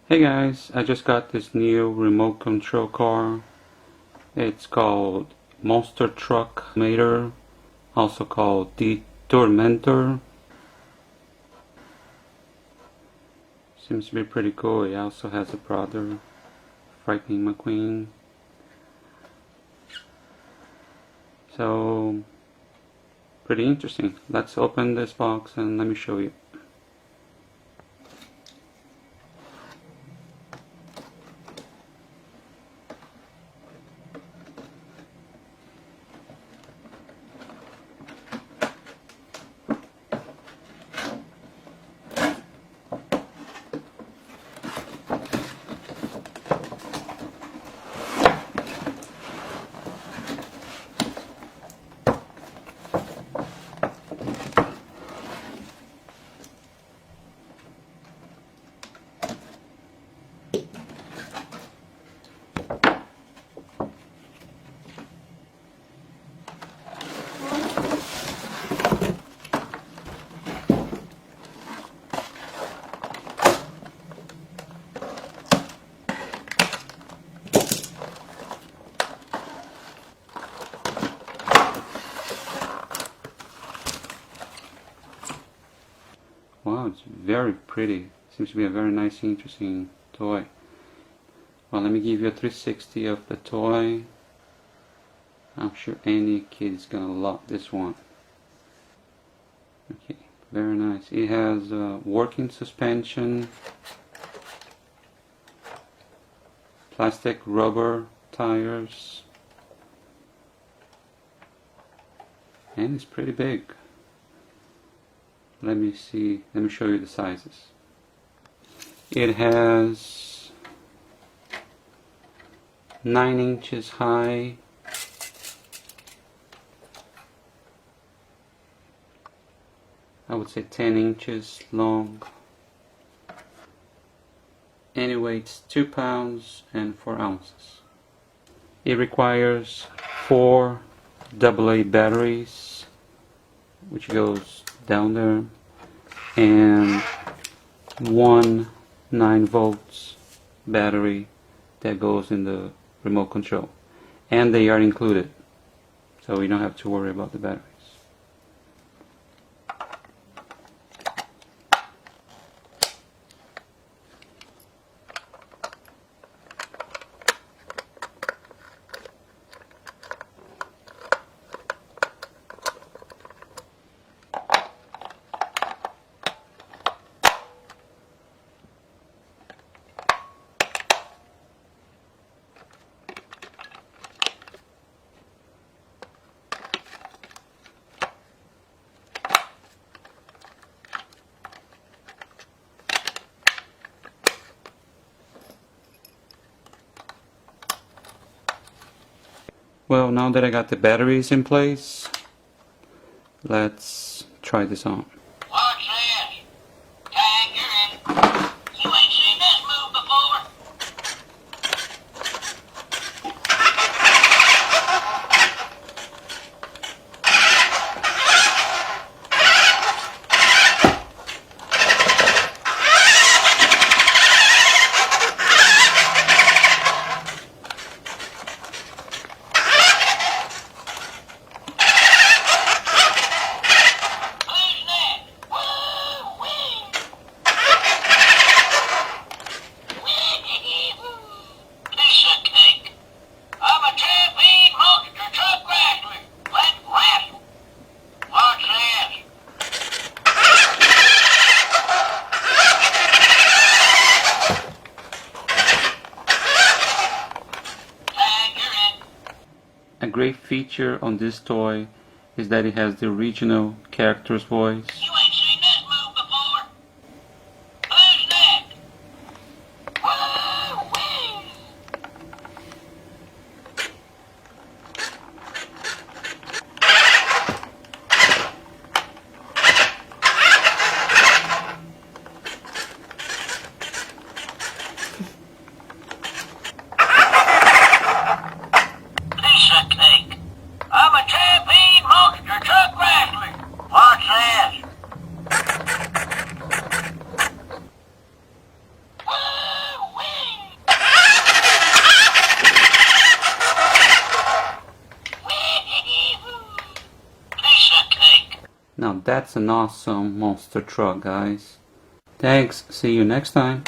Hey guys, I just got this new remote control car. It's called Monster Truck Mater, also called the Tormentor. Seems to be pretty cool. It also has a brother, Frightening McQueen. So, pretty interesting. Let's open this box and let me show you. Wow, it's very pretty. Seems to be a very nice, interesting toy. Well, let me give you a 360 of the toy. I'm sure any kid is gonna love this one. Okay, very nice. It has working suspension, plastic rubber tires, and it's pretty big. Let me show you the sizes. It has 9 inches high, I would say 10 inches long, and it weighs 2 pounds and 4 ounces. It requires 4 AA batteries, which goes down there, and 1 9-volt battery that goes in the remote control, and they are included, so you don't have to worry about the batteries. Well, now that I got the batteries in place, let's try this on. What's this? Tangerine. You ain't seen this move before? A great feature on this toy is that it has the original character's voice. You ain't seen this move before? Who's that? Woo-wee! Piece of cake. I'm a champion monster truck wrestler. What's this? Now that's an awesome monster truck, guys. Thanks, see you next time.